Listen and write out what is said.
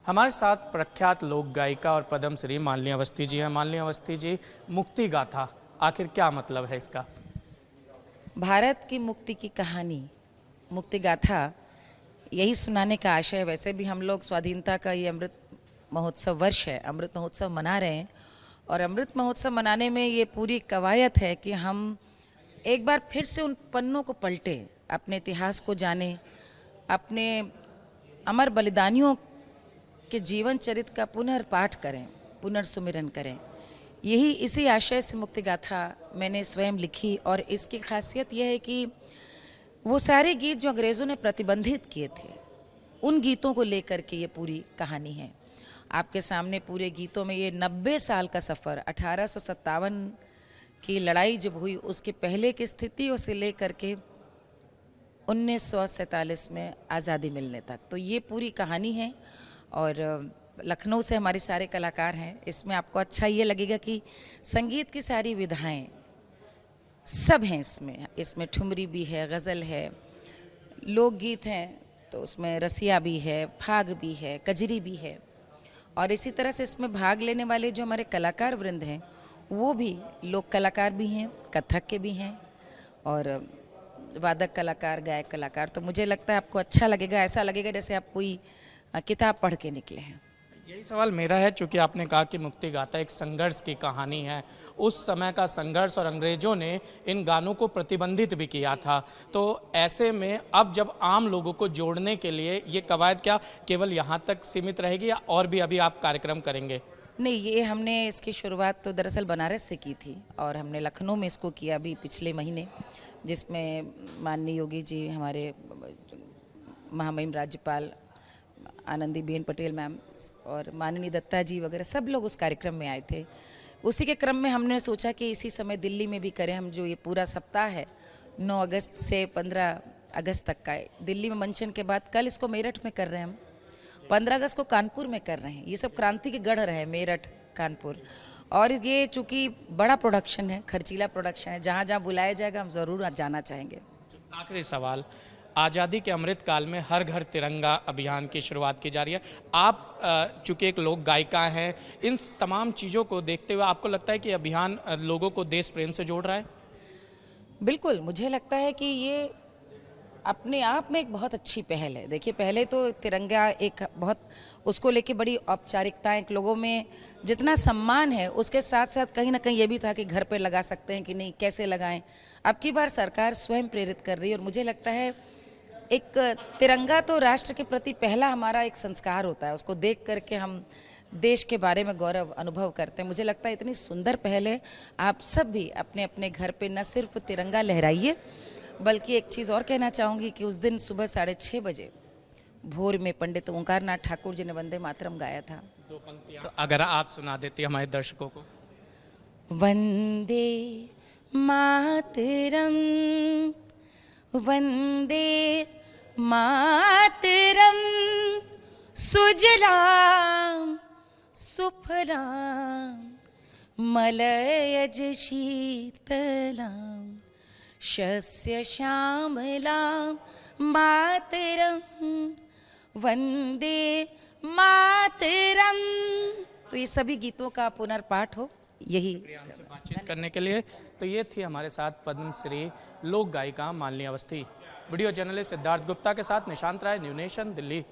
हमारे साथ प्रख्यात लोक गायिका और पद्मश्री मालिनी अवस्थी जी हैं। मालिनी अवस्थी जी, मुक्ति गाथा आखिर क्या मतलब है इसका? भारत की मुक्ति की कहानी, मुक्ति गाथा, यही सुनाने का आशय है। वैसे भी हम लोग स्वाधीनता का ये अमृत महोत्सव वर्ष है, अमृत महोत्सव मना रहे हैं। और अमृत महोत्सव मनाने में ये पूरी कवायद है कि हम एक बार फिर से उन पन्नों को पलटें, अपने इतिहास को जानें, अपने अमर बलिदानियों के जीवन चरित्र का पुनर्पाठ करें, पुनर्सुमिरन करें। यही इसी आशय से मुक्ति गाथा मैंने स्वयं लिखी। और इसकी खासियत यह है कि वो सारे गीत जो अंग्रेज़ों ने प्रतिबंधित किए थे, उन गीतों को लेकर के ये पूरी कहानी है। आपके सामने पूरे गीतों में ये 90 साल का सफ़र, 1857 की लड़ाई जब हुई उसके पहले की स्थितियों से लेकर के 1947 में आज़ादी मिलने तक, तो ये पूरी कहानी है। और लखनऊ से हमारे सारे कलाकार हैं। इसमें आपको अच्छा ये लगेगा कि संगीत की सारी विधाएं सब हैं इसमें ठुमरी भी है, गज़ल है, लोकगीत हैं, तो उसमें रसिया भी है, फाग भी है, कजरी भी है। और इसी तरह से इसमें भाग लेने वाले जो हमारे कलाकार वृंद हैं वो भी लोक कलाकार भी हैं, कथक के भी हैं और वादक कलाकार, गायक कलाकार। तो मुझे लगता है आपको अच्छा लगेगा, ऐसा लगेगा जैसे आप कोई किताब पढ़ के निकले हैं। यही सवाल मेरा है, चूंकि आपने कहा कि मुक्ति गाथा एक संघर्ष की कहानी है, उस समय का संघर्ष, और अंग्रेजों ने इन गानों को प्रतिबंधित भी किया था। तो ऐसे में अब जब आम लोगों को जोड़ने के लिए ये कवायद क्या केवल यहाँ तक सीमित रहेगी या और भी अभी आप कार्यक्रम करेंगे? नहीं, ये हमने इसकी शुरुआत तो दरअसल बनारस से की थी और हमने लखनऊ में इसको किया अभी पिछले महीने, जिसमें माननीय योगी जी, हमारे महामहिम राज्यपाल आनंदीबेन पटेल मैम और माननीय दत्ता जी वगैरह सब लोग उस कार्यक्रम में आए थे। उसी के क्रम में हमने सोचा कि इसी समय दिल्ली में भी करें। हम जो ये पूरा सप्ताह है 9 अगस्त से 15 अगस्त तक का, दिल्ली में मंचन के बाद कल इसको मेरठ में कर रहे हैं हम, 15 अगस्त को कानपुर में कर रहे हैं। ये सब क्रांति के गढ़ रहे, मेरठ, कानपुर। और ये चूँकि बड़ा प्रोडक्शन है, खर्चीला प्रोडक्शन है, जहाँ जहाँ बुलाया जाएगा हम ज़रूर जाना चाहेंगे। आखिरी सवाल, आज़ादी के अमृत काल में हर घर तिरंगा अभियान की शुरुआत की जा रही है। आप चूँकि एक लोक गायिका हैं, इन तमाम चीज़ों को देखते हुए आपको लगता है कि अभियान लोगों को देश प्रेम से जोड़ रहा है? बिल्कुल, मुझे लगता है कि ये अपने आप में एक बहुत अच्छी पहल है। देखिए, पहले तो तिरंगा एक बहुत, उसको लेके बड़ी औपचारिकताएं, लोगों में जितना सम्मान है उसके साथ साथ कहीं ना कहीं ये भी था कि घर पे लगा सकते हैं कि नहीं, कैसे लगाएं। अब की बार सरकार स्वयं प्रेरित कर रही है और मुझे लगता है एक तिरंगा तो राष्ट्र के प्रति पहला हमारा एक संस्कार होता है। उसको देख करके हम देश के बारे में गौरव अनुभव करते हैं। मुझे लगता है इतनी सुंदर पहल है। आप सब भी अपने अपने घर पे न सिर्फ तिरंगा लहराइए, बल्कि एक चीज़ और कहना चाहूँगी कि उस दिन सुबह 6:30 बजे भोर में पंडित ओंकार नाथ ठाकुर जी ने वंदे मातरम गाया था। 2 पंक्तियां तो अगर आप सुना देती हमारे दर्शकों को। वंदे मातरम, वंदे मातरम, सुजलाम सुफलाम मलयज शीतलाम शस्य श्यामलाम मातरम, वंदे मातरम। तो ये सभी गीतों का पुनर्पाठ हो, यही हमसे बातचीत करने के लिए। तो ये थी हमारे साथ पद्मश्री लोक गायिका मालिनी अवस्थी। वीडियो जर्नलिस्ट सिद्धार्थ गुप्ता के साथ निशांत राय, न्यू नेशन, दिल्ली।